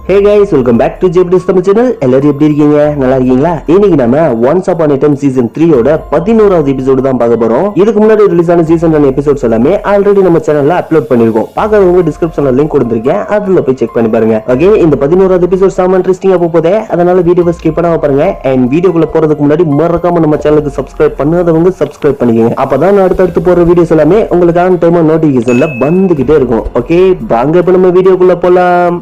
Hey guys, welcome back to JBD's Tamil channel. எல்லாரும் எப்படி இருக்கீங்க? நல்லா இருக்கீங்களா? இன்னைக்கு நாம Once Upon a Time season 3 ஓட 11வது எபிசோட் தான் பார்க்க போறோம். இதுக்கு முன்னாடி ரிலீஸ் ஆன சீசன் 1 எபிசோட்ஸ் எல்லாமே ஆல்ரெடி நம்ம சேனல்ல அப்லோட் பண்ணிருக்கோம். பார்க்காதவங்க டிஸ்கிரிப்ஷன்ல லிங்க் கொடுத்திருக்கேன். அதுல போய் செக் பண்ணி பாருங்க. ஓகே, இந்த 11வது எபிசோட் சாம இன்ட்ரஸ்டிங்கா போகுதே. அதனால வீடியோவை ஸ்கிப் பண்ணாம பாருங்க. and வீடியோக்குள்ள போறதுக்கு முன்னாடி மறக்காம நம்ம சேனலுக்கு சப்ஸ்கிரைப் பண்ணாதவங்க சப்ஸ்கிரைப் பண்ணிக்கங்க. அப்பதான் அடுத்து போற வீடியோஸ் எல்லாமே உங்களுக்கு ஆன் டைமா நோட்டிபிகேஷன்ல வந்துகிட்டே இருக்கும். ஓகே, வாங்க இப்ப நம்ம வீடியோக்குள்ள போலாம்.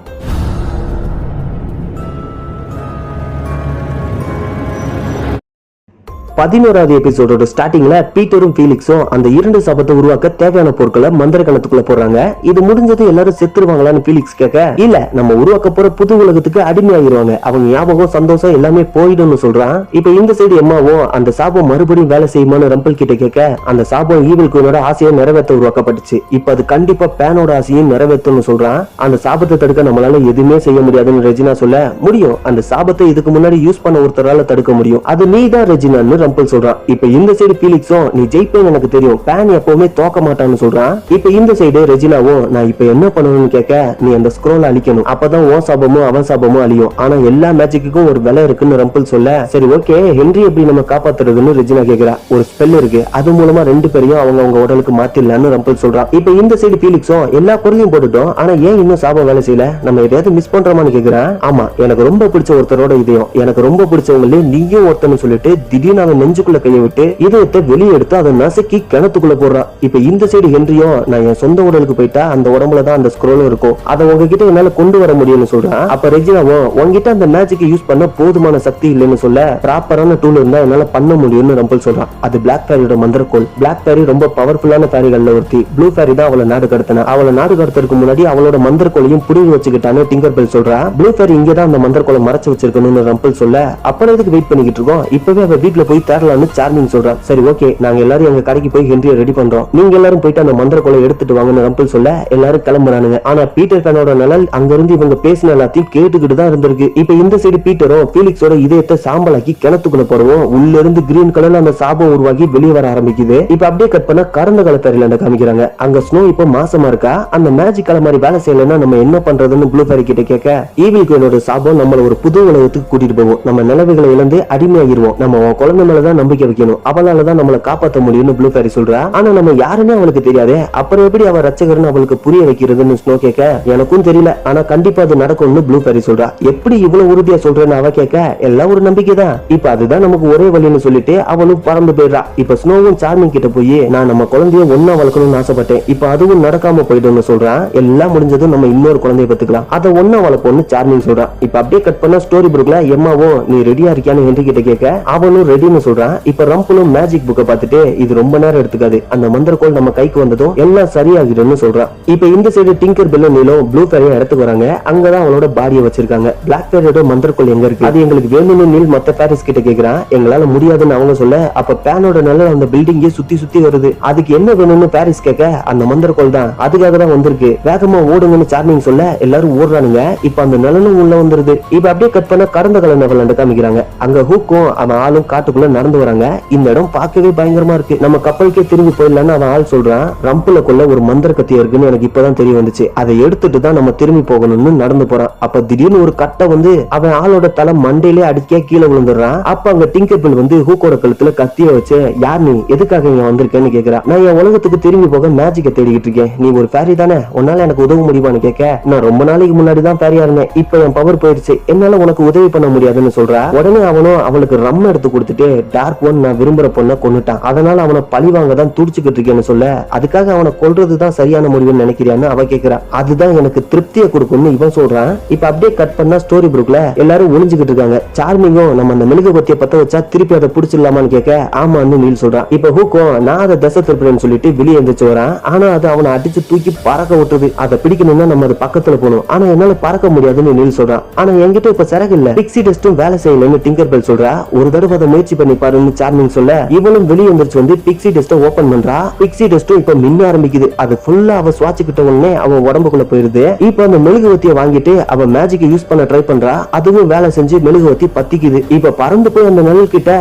11வது எபிசோடோட ஸ்டார்டிங்ல பீட்டரும் ஃபீலிக்ஸும் அந்த இரண்டு சபத்தை உருவாக்க தேவையான பொருட்களை மந்திர கணத்துக்குள்ள போடுறாங்க. இது முடிஞ்சது எல்லாரும் செத்துருவாங்களான்னு ஃபீலிக்ஸ் கேட்க, இல்ல நம்ம உருவாக்க போற புது உலகத்துக்கு அடிமையாகிருவாங்க, அவங்க ஞாபகம் சந்தோஷம் எல்லாமே போயிடும்னு சொல்றான். இப்ப இந்த சைடு எம்மாவும் அந்த சாபம் மறுபடியும் வேலை செய்யுமான்னு ரம்பிள் கிட்ட கேட்க, அந்த சாபம் ஈவில் குயினோட ஆசையை நிறைவேற்ற உருவாக்கப்பட்டுச்சு, இப்ப அது கண்டிப்பா பேனோட ஆசையும் நிறைவேற்றும்னு சொல்றான். அந்த சாபத்தை தடுக்க நம்மளால எதுவுமே செய்ய முடியாதுன்னு ரெஜினா சொல்ல, முடியும், அந்த சாபத்தை இதுக்கு முன்னாடி யூஸ் பண்ண ஒருத்தரால தடுக்க முடியும், அது நீதான் ரெஜினான்னு ரம்பிள் சொல்றான். இப்ப இந்த சைடு ஃபீலிக்ஸும், நீ ஜெயிப்பேன்னு எனக்கு தெரியும், பேன் எப்பவுமே தோக்க மாட்டான்னு சொல்றான். இப்ப இந்த சைடு ரெஜினாவும், நான் இப்ப என்ன பண்ணணும்னு கேட்க, நீ அந்த ஸ்க்ரோல் அழிக்கணும், அப்பதான் உன் சாபமும் அவன் சாபமும் அழியும், ஆனா எல்லா மேஜிக்குக்கும் ஒரு விலை இருக்குன்னு ரம்பிள் சொல்ல, சரி ஓகே, ஹென்றி எப்படி நம்ம காப்பாத்துறதுன்னு ரெஜினா கேக்குறா. ஒரு ஸ்பெல் இருக்கு, அது மூலமா ரெண்டு பேரையும் அவங்க உடலுக்கு மாத்திடலான்னு ரம்பிள் சொல்றான். இப்ப இந்த சைடு ஃபீலிக்ஸும், எல்லா பொருளையும் போட்டுட்டோம், ஆனா ஏன் இன்னும் சாபம் வேலை செய்யல, நம்ம எதையாவது மிஸ் பண்றோமான்னு கேக்குறான். ஆமா, எனக்கு ரொம்ப பிடிச்ச ஒருத்தரோட இதயம், எனக்கு ரொம்ப பிடிச்சவங்களே நீயும் ஒருத்தன்னு சொல்லிட்டு திடீர்னு நெஞ்சுக்குள்ள கையை விட்டு இதயத்தை வெளியே எடுத்து அதை நசுக்கி கிணத்துக்குள்ள போடுறான். இப்ப இந்த சைடு ஹென்ரியும், நான் என் சொந்த உடலுக்கு போயிட்டா அந்த உடம்புலதான் அந்த ஸ்க்ரோலும் இருக்கும், அதை உங்ககிட்ட என்னால கொண்டு வர முடியும்னு சொல்றான். அப்ப ரெஜினாவும், உங்ககிட்ட அந்த மேஜிக்கை யூஸ் பண்ண போதுமான சக்தி இல்லைன்னு சொல்ல, ப்ராப்பரான டூல் இருந்தா என்னால பண்ண முடியும்னு ரம்பிள் சொல்றான். அது பிளாக் ஃபேரியோட மந்திரக்கோள். பிளாக் ஃபேரி ரொம்ப பவர்ஃபுல்லான ஃபேரிகள்ல ஒருத்தி. ப்ளூ ஃபேரி தான் அவளை நாடு கடத்தினா. அவளை நாடு கடத்துறதுக்கு முன்னாடி அவளோட மந்திரக்கோளையும் புடிங்கி வச்சுக்கிட்டான்னு டிங்கர் பெல் சொல்றா. ப்ளூ ஃபேரி இங்கதான் அந்த மந்திரக்கோளை மறைச்சு வச்சிருக்கணும்னு ரம்பிள் சொல்ல, அப்புறம் எதுக்கு வெயிட் பண்ணிக்கிட்டு இருக்கோம், இப்பவே அவ வீட்டுல போய் தேடலாம்னு சார்மிங் சொல்றான். சரி ஓகே, நாங்க எல்லாரும் எங்க கடைக்கு போய் ஹென்ரியை ரெடி பண்றோம், நீங்க எல்லாரும் போயிட்டு அந்த மந்திரக்கோளை எடுத்துட்டு வாங்கன்னு ரம்பிள் சொல்ல, எல்லாரும் கிளம்புறானுங்க. ஆனா பீட்டர் பேனோட நிழல் அங்க இருந்து இவங்க பேசின எல்லாத்தையும் கேட்டுக்கிட்டு தான் இருந்திருக்கு. இப்ப இந்த சைடு பீட்டரும் ஃபீலிக்ஸோட இதயத்தை சாம்பலாக்கி கிணத்துக்குள்ள போடுவோம். உள்ள இருந்து கிரீன் கலர்ல அந்த சாபம் உருவாகி வெளியே வர ஆரம்பிக்குது. இப்ப அப்படியே கட் பண்ண கறந்த காலத்தறில காமிக்கிறாங்க. அங்க ஸ்னோ இப்ப மாசமா இருக்கா. அந்த மேஜிக் மாதிரி வேலை செய்யலன்னா நம்ம என்ன பண்றதுன்னு ப்ளூ ஃபேரி கிட்ட கேட்க, ஈவில் குயினோட சாபம் நம்மள ஒரு புது உலகத்துக்கு கூட்டிட்டு போகும், நம்ம நிலவுகளை இழந்து அடிமையாகிருவோம், நம்ம குழந்தை மேலதான் நம்பிக்கை வைக்கணும், அவளாலதான் நம்மளை காப்பாற்ற முடியும்னு ப்ளூ ஃபேரி சொல்றா. ஆனா நம்ம யாருன்னு அவளுக்கு தெரியாதே, அப்புறம் எப்படி அவ ரட்சகர்னு அவளுக்கு புரிய வைக்கிறதுன்னு ஸ்னோ கேட்க, எனக்கும் தெரியல, ஆனா கண்டிப்பா அது நடக்கும்னு ப்ளூ ஃபேரி சொல்றா. எப்படி இவ்வளவு உறுதியா சொல்றேன்னு அவ கேட்க, எல்லாம் ஒரு நம்பிக்கை தான், இப்ப அதுதான் நமக்கு ஒரே வழின்னு சொல்லிட்டு அவளும் பறந்து போயிடுறா. இப்ப ஸ்னோவும் சார்மிங் கிட்ட போய், நான் நம்ம குழந்தைய ஒன்னா வளர்க்கணும்னு ஆசைப்பட்டேன், இப்ப அதுவும் நடக்காம போயிடும்னு சொல்றான். எல்லாம் முடிஞ்சதும் நம்ம இன்னொரு குழந்தைய பத்துக்கலாம், அதை ஒன்னா வளர்ப்போம்னு சார்மிங் சொல்றான். இப்ப அப்படியே கட் பண்ண ஸ்டோரி புக்ல எம்மாவும், நீ ரெடியா இருக்கியான்னு ஹென்றி கிட்ட கேட்க, அவனும் ரெடின்னு சொல்றான். இப்ப ரம்பிளும் மேஜிக் புக்கை பார்த்துட்டு, இது ரொம்ப நேரம் எடுத்துக்காது, அந்த மந்திரக்கோள் நம்ம கைக்கு வந்ததும் எல்லாம் சரியாகிடும்னு சொல்றான். இப்ப இந்த சைடு டிங்கர் பெல்லும் நீலும் ப்ளூ ஃபேரியும் இடத்துக்கு வராங்க. அங்கதான் அவளோட பாடியை வச்சிருக்காங்க. பிளாக் ஃபேரியோட மந்திரக்கோள் எங்க இருக்கு, அது எங்களுக்கு வேணும்னு நீல் மத்த ஃபேரிஸ் கிட்ட கேக்குறான். எங்களால முடியாதுன்னு அவங்க சொல்ல, அப்ப பேனோட நல்ல அந்த பில்டிங்கே சுத்தி சுத்தி வருது, அதுக்கு என்ன வேணும்னு ஃபேரிஸ் கேட்க, அந்த மந்திரக்கோள் தான், அதுக்காக தான் வந்திருக்கு, வேகமா ஓடுங்கன்னு சார்மிங் சொல்ல, எல்லாரும் ஓடுறானுங்க. இப்ப அந்த நிழலும் உள்ள வந்துருது. இப்ப அப்படியே கட் பண்ண கறந்த கலர் நகல் காமிக்கிறாங்க. அங்க ஹூக்கும் அவன் ஆளும் காட்டுக்குள்ள நடந்து வராங்க. இந்த இடம் பார்க்கவே பயங்கரமா இருக்கு, நம்ம கப்பலுக்கே திரும்பி போயிடலான்னு அவன் ஆள் சொல்றான். ரம்பிளுக்குள்ள ஒரு மந்திர கத்தி இருக்குன்னு எனக்கு இப்பதான் தெரிய வந்துச்சு, அதை எடுத்துட்டு தான் நம்ம திரும்பி போகணும்னு நடந்து போறான். அப்ப திடீர்னு ஒரு கட்டை வந்து அவன் ஆளோட தலை மண்டையிலே அடிக்க கீழே விழுந்துடுறான். அப்ப அங்க டிங்கர் பெல் வந்து ஹூக்கோட கழுத்துல கத்திய வச்சு, யார் நீ, எதுக்காக இங்க வந்திருக்கேன்னு கேக்குறா. நான் என் உலகத்துக்கு திரும்பி போக மேஜிக்கை தேடிக்கிட்டு இருக்கேன், நீ ஒரு ஃபேரி தானே, உன்னால எனக்கு உதவ முடியுமான்னு கேட்க, நான் ரொம்ப நாளைக்கு முன்னாடி தான் ஃபேரியா இருந்தேன், இப்ப என் பவர் போயிடுச்சு, என்னால உனக்கு உதவி பண்ண முடியாதுன்னு சொல்றா. உடனே அவனும் அவளுக்கு ரம் எடுத்து கொடுத்துட்டு, டார்க் ஒன் நான் விரும்புற பொண்ணை கொன்னுட்டான், அதனால அவனை பழிவாங்க தான் துடிச்சுக்கிட்டு இருக்கேன்னு சொல்ல, அதுக்காக அவனை கொல்றதுதான் சரியான முடிவுன்னு நினைக்கிறியான்னு அவ கேக்குறா. அதுதான் எனக்கு திருப்தியை கொடுக்கும்னு இவன் சொல்றான். இப்ப அப்படியே கட் பண்ணா ஸ்டோரி புக்ல எல்லாரும் ஒளிஞ்சுக்கிட்டு இருக்காங்க. சார்மிங்கும், நம்ம அந்த மெழுகுபத்தியை பத்த வச்சா திருப்பி அதை புடிச்சிடலாமான்னு கேட்க, ஆமான்னு நீல் சொல்றான். இப்ப ஹூக்கும், நான் அதை தசை திருப்பேன்னு சொல்லிட்டு வெளியே எந்திரிச்சு வரான். ஆனா அது அவனை அடிச்சு தூக்கி பறக்க விட்டுருது. அதை பிடிக்கணும்னா நம்ம அது பக்கத்துல போகணும், ஆனா என்னால பறக்க முடியாதுன்னு நீல் சொல்றான். ஆனா என்கிட்ட இப்ப சிறகு இல்ல, பிக்ஸி டெஸ்டும் வேலை செய்யலன்னு டிங்கர் பெல் சொல்றா. ஒரு தடவை அதை முயற்சி பண்ணி பண்ணி பாருன்னு சார்மிங் சொல்ல இவளும் வெளியே எந்திரிச்சு வந்து பிக்ஸி டெஸ்ட் ஓபன் பண்றா. பிக்ஸி டெஸ்டும் இப்ப மின்ன ஆரம்பிக்குது. அது ஃபுல்லா அவ சுவாச்சிக்கிட்ட உடனே அவ உடம்புக்குள்ள போயிருது. இப்ப அந்த மெழுகுவத்தியை வாங்கிட்டு அவ மேஜிக் யூஸ் பண்ண ட்ரை பண்றா. அதுவும் வேலை செஞ்சு மெழுகுவத்தி பத்திக்குது. இப்ப பறந்து போய் அந்த நிழல் கிட்ட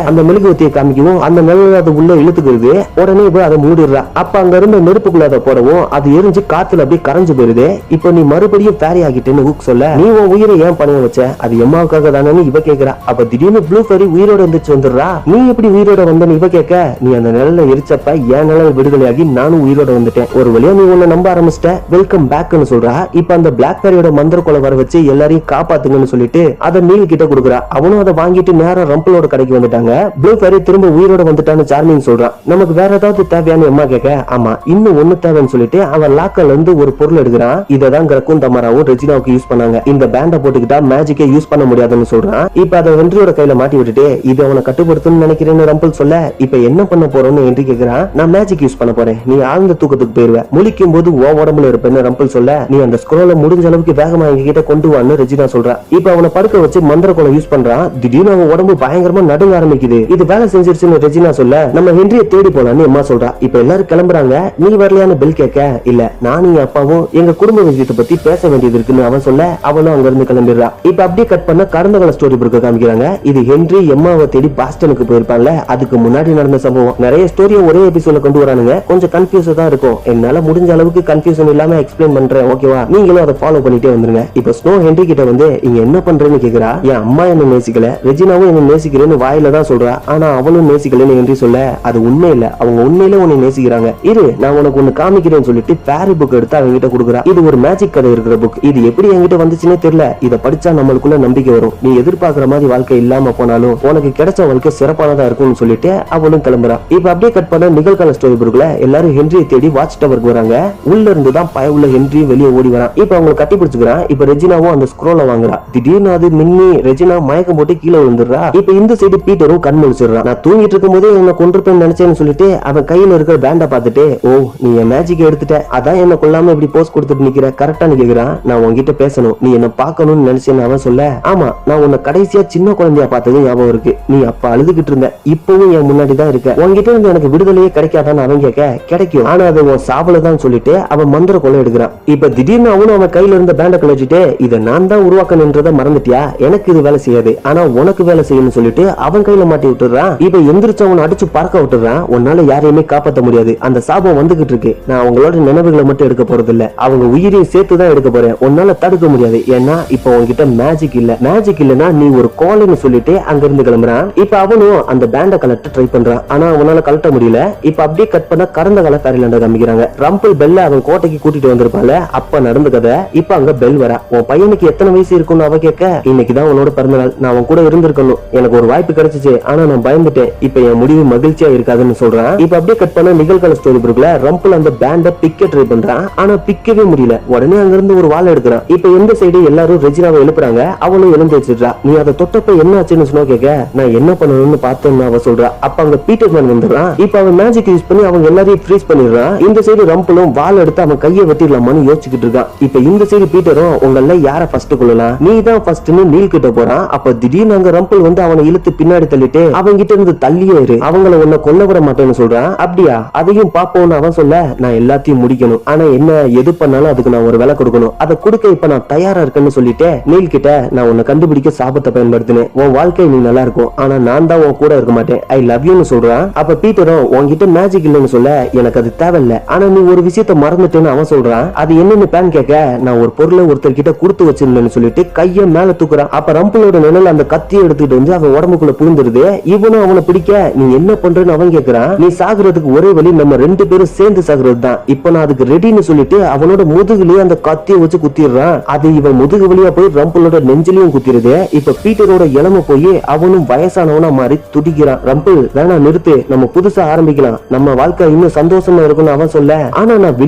அந்த மெழுகுவத்தியை காமிக்கவும் அந்த நிழல் அது உள்ள இழுத்துக்கிறது. உடனே இப்ப அதை மூடிடுறா. அப்ப அங்க இருந்த நெருப்புக்குள்ள அதை போடவும் அது எரிஞ்சு காத்துல அப்படியே கரைஞ்சு போயிருது. இப்ப நீ மறுபடியும் பேரி ஆகிட்டேன்னு ஹூக் சொல்ல நீ உன் உயிரை ஏன் பணைய வச்ச? அது எம்மாவுக்காக தானே இவ கேக்குறா. அப்ப திடீர்னு ப்ளூ ஃபெரி உயிரோட இருந்துச்சு வந்துடுறா. நீ எப்படி உயிரோட வந்தன்னு இவ கேட்க நீ அந்த நிழல எரிச்சப்ப என் நிழல் விடுதலையாகி நானும் உயிரோட வந்துட்டேன். ஒரு வழியா நீ உன்னை நம்ப ஆரம்பிச்சிட்ட. வெல்கம் பேக்னு சொல்றா. இப்ப அந்த பிளாக் பேரியோட மந்திர கொலை வர வச்சு எல்லாரையும் காப்பாத்துங்கன்னு சொல்லிட்டு அதை நீல் கிட்ட கொடுக்குறா. அவனும் அதை வாங்கிட்டு நேரம் ரம்பிளோட கடைக்கு வந்துட்டாங்க. ப்ளூ ஃபெரி திரும்ப உயிரோட வந்துட்டான்னு சார்மிங் சொல்றான். நமக்கு வேற ஏதாவது தேவையான எம்மா கேட்க ஆமா இன்னும் ஒண்ணு தேவைன்னு சொல்லிட்டு அவன் லாக்கர்ல இருந்து ஒரு பொருள் எடுக்கிறான். இததான் கிரக்கும் தமராவும் ரெஜினாவுக்கு யூஸ் பண்ணாங்க. இந்த பேண்ட போட்டுக்கிட்டா மேஜிக்கே யூஸ் பண்ண முடியாதுன்னு சொல்றான். இப்ப அதை வென்ட்ரியோட கையில மாட்டி விட்டுட்டு இது அவனை கட்டுப்படுத்துன்னு நினைக்கிறேன்னு ரம்பிள் சொல்ல இப்ப என்ன பண்ண போறோம்னு என்று கேக்குறான். நான் மேஜிக் யூஸ் பண்ண போறேன். நீ ஆழ்ந்த தூக்கத்துக்கு போயிருவ. முழிக்கும் போது உன் உடம்புல இருப்பேன்னு ரம்பிள் சொல்ல நீ அந்த ஸ்க்ரோலை முடிஞ்ச அளவுக்கு வேகமா எங்க கிட்ட கொண்டு வான்னு ரெஜினா சொல்றா. இப்ப அவனை படுக்க வச்சு மந்திர கொலை யூஸ் பண்றான். திடீர்னு அவன் உடம்பு பயங்கரமா நடுங்க ஆரம்பிக்குது. இது வேலை செஞ்சிருச்சுன்னு ரெஜினா சொல்ல நம்ம ஹென்ரிய தேடி போலான்னு அம்மா சொல்றா. இப்ப எல்லாரும் கிளம்புறாங்க. நீ வரலையான்னு பில் கேட்க இல்ல நான் எங்க அப்பாவும் எங்க குடும்ப விஷயத்தை பத்தி பேச வேண்டியது இருக்குன்னு அவன் சொல்ல அவனும் அங்க இருந்து கிளம்பிடுறா. இப்ப அப்படியே கட் பண்ண கடந்தகால ஸ்டோரி புக் காமிக்கிறாங்க. இது ஹென்றி எம்மாவை தேடி பாஸ்டனுக்கு போயிருப்பான்ல அதுக்கு முன்னாடி நடந்த சம்பவம். நிறைய ஸ்டோரியை ஒரே எபிசோட்ல கொண்டு வரானுங்க. கொஞ்சம் கன்ஃபியூஸா தான் இருக்கும். என்னால முடிஞ்ச அளவுக்கு கன்ஃபியூஷன் இல்லாம எக்ஸ்பிளைன் பண்றேன் ஓகேவா? நீங்களும் அதை ஃபாலோ பண்ணிட்டே வந்துருங்க. இப்ப ஸ்னோ ஹென்றி கிட்ட வந்து இங்க என்ன பண்றேன்னு கேக்குறா. என் அம்மா என்ன நேசிக்கல, ரெஜினாவும் என்ன நேசிக்கிறேன்னு வாயில தான் சொல்றா. ஆனா அவளும் நேசிக்கலன்னு ஹென்றி சொல்ல அது உண்மை இல்ல. அவங்க உண்மையில உன்னை நேசிக்கிறாங்க. இரு நான் உனக்கு ஒண்ணு காமிக்கிறேன்னு சொல்லிட்டு பேரி புக் எடுத்து அவங்க கிட்ட கொடுக்குறா. இது ஒரு மேஜிக் கதை இருக்கிற புக். இது எப்படி என்கிட்ட வந்துச்சுன்னே தெரியல. இத படிச்சா நம்மளுக்குள்ள நம்பிக்கை வரும். நீ எதிர்பார்க்கிற மாதிரி வாழ்க்கை இல்லாம போனாலும் உனக்கு கிடைச்ச வாழ்க்கை சிறப்பானதா இருக்கும்னு சொல்லிட்டு அவளும் கிளம்புறா. இப்ப அப்படியே கட் பண்ண நிகழ்கால ஸ்டோரி புக்ல எல்லாரும் ஹென்ரியை தேடி வாட்ச் டவருக்கு வராங்க. உள்ள இருந்து தான் பயவுள்ள ஹென்றி வெளியே ஓடி வரான். இப்ப அவங்க கட்டி பிடிச்சுக்கிறான். இப்ப ரெஜினாவும் அந்த ஸ்க்ரோலை வாங்குறா. திடீர்னு அது மின்னி ரெஜினா மயக்கம் போட்டு கீழே விழுந்துடுறா. இப்ப இந்த சைடு பீட்டரும் கண் முழிச்சிடுறான். நான் தூங்கிட்டு இருக்கும் போதே என்ன கொண்டிருப்பேன்னு நினைச்சேன்னு சொல்லிட்டு அவன் கையில இருக்கிற பேண்ட பார்த்துட்டு ஓ நீ என் மேஜிக் எடுத்துட்ட அதான் என்ன கொள்ளாம இப்படி போஸ்ட் கொடுத்துட்டு நிக்கிற கரெக்டான்னு கேக்குறான். நான் உன்கிட்ட பேசணும், நீ என்ன பார்க்கணும்னு நினைச்சேன்னு அவன் சொல்ல ஆமா நான் உன்னை கடைசியா சின்ன குழந்தையா பார்த்தது ஞாபகம் இருக்கு. நீ அப்ப அழுதுகிட்டு இருந்த, இப்பவும் என் முன்னாடி தான் இருக்க. உன்கிட்ட இருந்து எனக்கு விடுதலையே கிடைக்காதான்னு அவன் கேட்க கிடைக்கும் ஆனா அது உன் சாவலதான் சொல்லிட்டு அவன் மந்திர கொலை எடுக்கிறான். இப்ப திடீர்னு அவனும் அவன் கையில இருந்த பேண்ட கழிச்சிட்டு இதை நான் தான் உருவாக்கணுன்றத மறந்துட்டியா? எனக்கு இது வேலை செய்யாது ஆனா உனக்கு வேலை செய்யணும்னு சொல்லிட்டு அவன் கையில மாட்டி விட்டுறான். இப்ப எந்திரிச்சு அவனை அடிச்சு பறக்க விட்டுறான். உன்னால யாரையுமே காப்பாற்ற முடியாது. அந்த சாபம் வந்துகிட்டு இருக்கு. நான் அவங்களோட நினைவுகளை மட்டும் எடுக்க போறது இல்ல, அவங்க உயிரையும் சேர்த்து தான் எடுக்க போறேன். உன்னால தடுக்க முடியாது. ஏன்னா இப்ப உன்கிட்ட மேஜிக் இல்ல. மேஜிக் இல்லனா நீ ஒரு கோலைன்னு சொல்லிட்டு அங்க இருந்து கிளம்புறான். இப்ப அவனும் அந்த பேண்ட கலட்ட ட்ரை பண்றான். ஆனா அவனால கலட்ட முடியல. இப்ப அப்படியே கட் பண்ண கடந்த கால ஃபேரிலாண்ட காமிக்கிறாங்க. ரம்பிள் பெல்ல அவன் கோட்டைக்கு கூட்டிட்டு வந்திருப்பால அப்ப நடந்த கதை. இப்ப அங்க பெல் வரா. உன் பையனுக்கு எத்தனை வயசு இருக்குன்னு அவ கேட்க இன்னைக்குதான் உன்னோட பிறந்த நாள், நான் அவன் கூட இருந்திருக்கணும், எனக்கு ஒரு வாய்ப்பு கிடைச்சிச்சு ஆனா நான் பயந்துட்டேன், இப்ப என் முடிவு மகிழ்ச்சியா இருக்காதுன்னு சொல்றான். இப்ப அப்படியே கட் பண்ண நிகழ்கால ஸ்டோரி புக்ல ரம்பிள் அந்த பேண்ட பிக்க ட்ரை பண்றான். ஆனா பிக்கவே முடியல. உடனே அங்க இருந்து ஒரு வாள் எடுக்கிறான். இப்ப எந்த சைடு எல்லாரும் ரெஜினாவை எழுப்புறாங்க. அவளும் எழுந்து வச்சிடுறா. நீ அதை தொட்டப்ப என்ன ஆச்சுன்னு சொன்ன கேட்க நான் என்ன பண்ணணும்னு பார்த்தேன்னு அவ சொல்றா. அப்ப அங்க பீட்டர் மேன் வந்துடுறான். இப்ப அவன் மேஜிக் யூஸ் பண்ணி அவங்க எல்லாரையும் ஃப்ரீஸ் பண்ணிடுறான். இந்த சைடு ரம்பிளும் வாள் எடுத்து அவன் கையை வெட்டிடலாமான்னு யோசிச்சுக்கிட்டு இருக்கான். இப்ப இந்த சைடு பீட்டரும் உங்கள யார ஃபர்ஸ்ட் கொள்ளலாம், நீ தான் ஃபர்ஸ்ட்னு நீல் கிட்ட போறான். அப்ப திடீர்னு அங்க ரம்பிள் வந்து அவனை இழுத்து பின்னாடி தள்ளிட்டு அவங்க கிட்ட இருந்து தள்ளியே இரு, அவங்கள உன்னை கொல்ல விட மாட்டேன்னு சொல்றான். அப்படியா அதையும் பாப்போம்னு அவன் சொல்ல நான் எல்லாத்தையும் முடிக்கணும் ஆனா என்ன எது பண்ணாலும் அதுக்கு நான் ஒரு விலை கொடுக்கணும், அதை கொடுக்க இப்ப நான் தயாரா இருக்கேன்னு சொல்லிட்டு நீல் கிட்ட நான் உன்னை கண்டுபிடிக்க சாபத்தை பயன்படுத்தினேன், உன் வாழ்க்கை நீ நல்லா இருக்கும் ஆனா நான் தான் உன் கூட இருக்க மாட்டேன், ஐ லவ் யூன்னு சொல்றான். அப்ப பீட்டரும் உன்கிட்ட மேஜிக் இல்லைன்னு சொல்ல எனக்கு அது தேவையில்ல ஆனா நீ ஒரு விஷயத்த மறந்துட்டேன்னு அவன் சொல்றான். அது என்னன்னு பேன் கேட்க நான் ஒரு பொருளை ஒருத்தர் கிட்ட கொடுத்து வச்சிருந்தேன்னு சொல்லிட்டு கைய மேல தூக்குறான். அப்ப ரம்பிளோட நிழல் அந்த கத்தியை எடுத்துட்டு வந்து அவன் உடம்புக்குள்ள புகுந்துருது. இவனும் அவனை பிடிக்க நீ என்ன பண்றன்னு அவன் கேட்கிறான். நீ சாகுறதுக்கு ஒரே வழி நம்ம ரெண்டு பேரும் சேர்ந்து சாகுறது தான், இப்ப நான் அதுக்கு ரெடின்னு சொல்லிட்டு அவனோட முதுகுலயே அந்த கத்தியை வச்சு குத்திடுறான். அது இவன் முதுகு வழியா போய் ரம்பிளோட நெஞ்சிலையும் குத்திருது. இப்ப பீட்டரோட இளம போய் அவனும் வயசானவனா மாறி துடிக்கிறான். ரம்பிள் வேணாம் நிறுத்து, நம்ம புதுசா ஆரம்பிக்கலாம், நம்ம வாழ்க்கை இன்னும் சந்தோஷமா இருக்கும்னு அவன் சொல்ல ஆனா நான்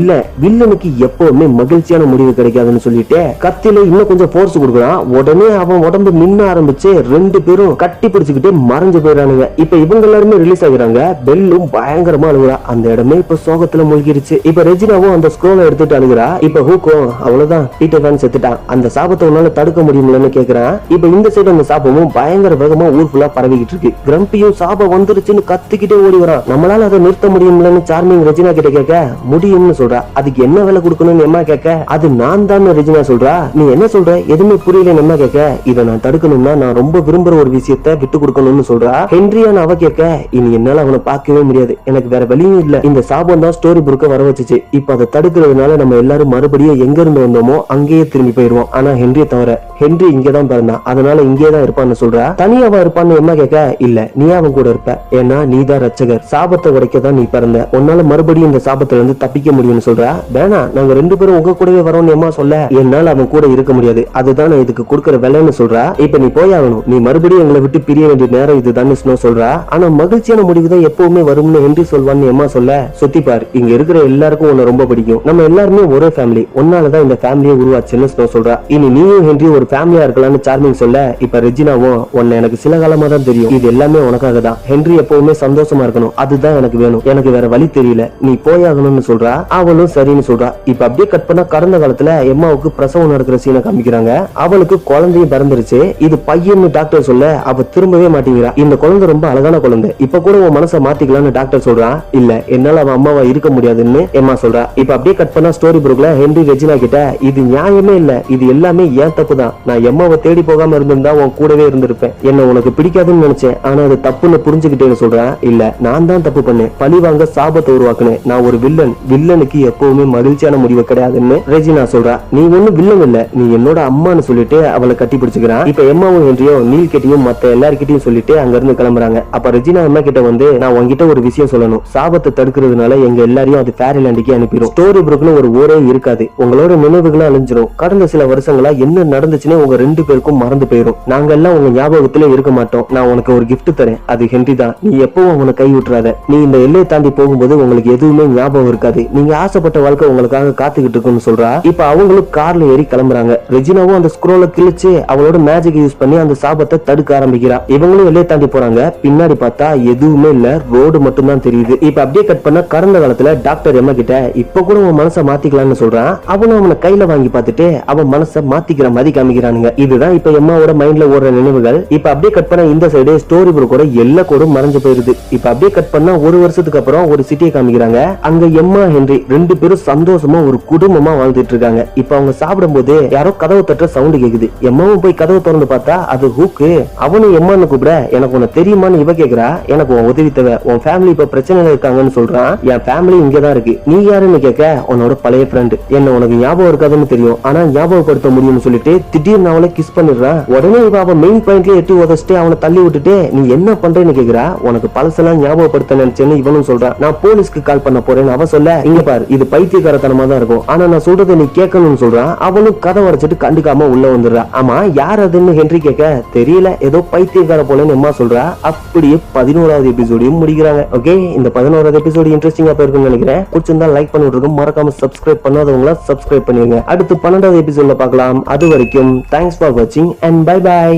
வில்லனுக்கு எப்பவுமே மகிழ்ச்சியான முடிவு கிடைக்காதுன்னு சொல்லிட்டு கத்தில இன்னும் கொஞ்சம் போர்ஸ் கொடுக்குறான். உடனே அவன் உடம்பு மின்ன ஆரம்பிச்சு ரெண்டு பேரும் கட்டி பிடிச்சுக்கிட்டு மறைஞ்சு போயிடானுங்க. இப்ப இவங்க எல்லாருமே ரிலீஸ் ஆகிறாங்க. பெல்லும் பயங்கரமா அழுகுறா. அந்த இடமே இப்ப சோகத்துல மூழ்கிருச்சு. இப்ப ரெஜினாவும் அந்த ஸ்க்ரோலை எடுத்துட்டு அழுகுறா. இப்ப ஹூக்கும் அவ்வளவுதான் பீட்டர் பேன் செத்துட்டான், அந்த சாபத்தை உன்னால தடுக்க முடியும்லன்னு கேக்குறான். இப்ப இந்த சைடு அந்த சாபமும் பயங்கர வேகமா ஊர் ஃபுல்லா பரவிக்கிட்டு இருக்கு. இருக்கு. கிரம்பியும் சாபம் வந்துருச்சுன்னு கத்திக்கிட்டே ஓடி வரான். நம்மளால அதை நிறுத்த முடியும்லன்னு சார்மிங் ரெஜினா கிட்ட கேட்க முடியும்னு சொல்றா. அதுக்கு என்ன வேலை கொடுக்கணும்னு எம்மா கேட்க அது நான் தான் ரெஜினா சொல்றா. நீ என்ன சொல்ற எதுவுமே புரியல எம்மா கேட்க இதை நான் தடுக்கணும்னா நான் ரொம்ப விரும்புற ஒரு விஷயத்த விட்டு கொடுக்கணும்னு சொல்றா. ஹென்ரியான அவ கேட்க இனி என்னால அவனை பார்க்கவே முடியாது, எனக்கு வேற வழியும் இல்ல. இந்த சாபம் தான் ஸ்டோரி புக்க வர வச்சுச்சு. இப்ப அதை தடுக்கிறதுனால நம்ம எல்லாரும் மறுபடியும் எங்க இருந்து வந்தோமோ அங்கேயே திரும்பி போயிருவோம். ஆனா ஹென்ரிய தவிர ஹென்றி இங்கதான் பிறந்தான், அதனால இங்கேதான் இருப்பான்னு சொல்றா. தனியாவா இருப்பான்னு எம்மா கேட்க இல்ல நீ அவன் கூட இருப்ப, ஏன்னா நீ தான் ரட்சகர், சாபத்தை உடைக்க தான் நீ பிறந்த, உன்னால மறுபடியும் இந்த சாபத்துல இருந்து தப்பிக்க முடியும்னு சொல்றா. வேணா நாங்க 2 பேரும் உங்க கூடவே வரோம்னு எம்மா சொல்ல என்னால அவன் கூட இருக்க முடியாது, அதுதான் நான் இதுக்கு கொடுக்கற வேலைன்னு சொல்றா. இப்ப நீ போயாகணும், நீ மறுபடியும் எங்களை விட்டு பிரிய வேண்டிய நேரம் இதுதான் ஸ்னோ சொல்றா. ஆனா மகிழ்ச்சியான முடிவு தான் எப்பவுமே வரும்னு ஹென்றி சொல்வான்னு எம்மா சொல்ல சுத்திப்பார் இங்க இருக்கிற எல்லாருக்கும் உன்னை ரொம்ப பிடிக்கும், நம்ம எல்லாருமே ஒரே ஃபேமிலி, உன்னாலதான் இந்த ஃபேமிலியை உருவாச்சுன்னு ஸ்னோ சொல்றா. இனி நீயும் ஹென்றி ஒரு ஃபேமிலியா இருக்கலாம்னு சார்மிங் சொல்ல இப்ப ரெஜினாவும் உன்னை எனக்கு சில காலமா தான் தெரியும், இது எல்லாமே உனக்காக தான், ஹென்றி எப்பவுமே சந்தோஷமா இருக்கணும், அதுதான் எனக்கு வேணும், எனக்கு வேற வழி தெரியல, நீ போயாகணும்னு சொல்றா. அவளும் சரின்னு சொல்றா. இப்ப அப்படியே கட் பண்ணா கடந்த காலத்துல எம்மாவுக்கு பிரசவம் நடக்கிற சீனை காமிக்கிறாங்க. அவளுக்கு குழந்தையும் பிறந்துருச்சு. இது பையன்னு டாக்டர் சொல்ல அவ திரும்பவே மாட்டேங்கிறா. இந்த குழந்தை ரொம்ப அழகான குழந்தை, இப்ப கூட உன் மனசை மாத்திக்கலாம்னு டாக்டர் சொல்றான். இல்ல என்னால அவன் அம்மாவா இருக்க முடியாதுன்னு எம்மா சொல்றா. இப்ப அப்படியே கட் பண்ணா ஸ்டோரி புக்ல ஹென்றி ரெஜினா கிட்ட இது நியாயமே இல்ல, இது எல்லாமே ஏன் தப்பு தான், நான் எம்மாவை தேடி போகாம இருந்திருந்தா உன் கூடவே இருந்திருப்பேன், என்ன உனக்கு பிடிக்காதுன்னு நினைச்சேன், ஆனா அது தப்புன்னு புரிஞ்சுக்கிட்டேன்னு சொல்றேன். இல்ல நான் தான் தப்பு பண்ணேன், பழி வாங்க சாபத்தை உருவாக்குனேன், நான் ஒரு வில்லன், வில்லனுக்கு எப்பவுமே மகிழ்ச்சியான முடிவு கிடையாதுன்னு ரெஜினா சொல்றா. நீ ஒண்ணும் வில்லன் இல்ல, நீ என்னோட அம்மான்னு சொல்லிட்டு அவளை கட்டி பிடிச்சுக்கிறான். இப்ப எம்மாவும் ஹென்ரியும் நீல் கிட்டையும் மத்த எல்லார்கிட்டையும் சொல்லிட்டு அங்க இருந்து கிளம்புறாங்க. அப்ப ரெஜினா அம்மா கிட்ட வந்து நான் உங்ககிட்ட ஒரு விஷயம் சொல்லணும், சாபத்தை தடுக்கிறதுனால எங்க எல்லாரையும் அது ஃபேரிலாண்டுக்கு அனுப்பிடும், ஸ்டோரி புக்னு ஒரு ஊரே இருக்காது, உங்களோட நினைவுகளும் அழிஞ்சிடும், கடந்த சில வருஷங்களா என்ன நடந்துச்சுன்னு உங்க 2 பேருக்கும் மறந்து போயிடும், நாங்க எல்லாம் உங்க ஞாபகத்திலே இருக்க மாட்டோம், நான் உனக்கு ஒரு கிஃப்ட் தரேன், அது ஹென்றி தான், நீ எப்பவும் அவனை கை விட்டுறாத, நீ இந்த எல்லையை தாண்டி போகும்போது உங்களுக்கு எதுவுமே ஞாபகம் இருக்காது, நீங்க ஆசைப்பட்ட வாழ்க்கை உங்களுக்காக காத்துக்கிட்டு இருக்குன்னு சொல்றா. இப்ப அவங்களும் கார்ல ஏறி கிளம்புறாங்க. ரெஜினாவும் அந்த ஸ்க்ரோலை கிழிச்சு அவளோட மேஜிக் யூஸ் பண்ணி அந்த சாபத்தை தடுக்க ஆரம்பிக்கிறா. இவங்களும் எல்லையை தாண்டி போறாங்க. பின்னாடி பார்த்தா எதுவுமே இல்ல, ரோடு மட்டும் தான் தெரியுது. இப்ப அப்படியே கட் பண்ண கடந்த காலத்துல டாக்டர் எம்மா கிட்ட இப்ப கூட உன் மனசை மாத்திக்கலாம்னு சொல்றான். அவனும் அவனை கையில வாங்கி பார்த்துட்டு அவன் மனசை மாத்திக்கிற மாதிரி காமிக்கிறானுங்க. இதுதான் இப்ப எம்மாவோட மைண்ட்ல ஓடுற நினைவுகள். இப்ப அப்படியே கட் பண்ண இந்த சைடு ஸ்டோரி புக்கோட எல்லா கோடும் மறைஞ்சு போயிருது. இப்ப அப்படியே கட் பண்ணா ஒரு வருஷத்துக்கு அப்புறம் ஒரு சிட்டியை காமிக்கிறாங்க. அங்க எம்மா ஹென்றி 2 பேரும் சந்தோஷமா ஒரு குடும்பமா வாழ்ந்துட்டு இருக்காங்க. இப்ப அவங்க சாப்பிடும் போது யாரோ கதவு தட்டுற சவுண்ட் கேக்குது. எம்மாவும் போய் கதவை திறந்து பார்த்தா அது ஹூக்கு. அவனும் எம்மான்னு கூப்பிட எனக்கு உன்னை தெரியுமான்னு இவ கேக்குறா. எனக்கு உன் உதவி தேவை, உன் ஃபேமிலி இப்ப பிரச்சனையில இருக்காங்கன்னு சொல்றான். என் ஃபேமிலி இங்கதான் இருக்கு, நீ யாருன்னு கேட்க உன்னோட பழைய ஃப்ரெண்ட், என்ன உனக்கு ஞாபகம் இருக்காதுன்னு தெரியும், ஆனா ஞாபகப்படுத்த முடியும்னு சொல்லிட்டு திடீர்னு அவளை கிஸ் பண்ணிடுறான். உடனே இவ அவன் மெயின் பாயிண்ட்ல எட்டி உதச்சிட்டு அவனை தள்ளி விட்டுட்டு நீ என்ன பண்றேன்னு கேக்குறா. உனக்கு பழசெல்லாம் ஞாபகப்படுத்த நினைச்சேன்னு இவனும் சொல்றான். நான் போலீஸ்க்கு கால் பண்ண போறேன்னு அவ சொல்ல இங்க பாரு இது பைத்தியக்காரத்தனமா தான் இருக்கும், ஆனா நான் சொல்றதை நீ கேட்கணும்னு சொல்றான். அவனும் கதை உடைச்சிட்டு கண்டுக்காம உள்ள வந்துடுறா. ஆமா யார் அதுன்னு ஹென்றி கேட்க தெரியல, ஏதோ பைத்தியக்கார போலன்னு அம்மா சொல்றா. அப்படியே 11வது எபிசோடையும் முடிக்கிறாங்க. ஓகே, இந்த 11வது எபிசோடு இன்ட்ரெஸ்டிங்கா போயிருக்குன்னு நினைக்கிறேன். பிடிச்சிருந்தா லைக் பண்ணி விட்டுருக்கும், மறக்காம சப்ஸ்கிரைப் பண்ணாதவங்களா சப்ஸ்கிரைப் பண்ணிருங்க. அடுத்து 12வது எபிசோட்ல பார்க்கலாம். அது வரைக்கும் தேங்க்ஸ் ஃபார் வாட்சிங் அண்ட் பை பை.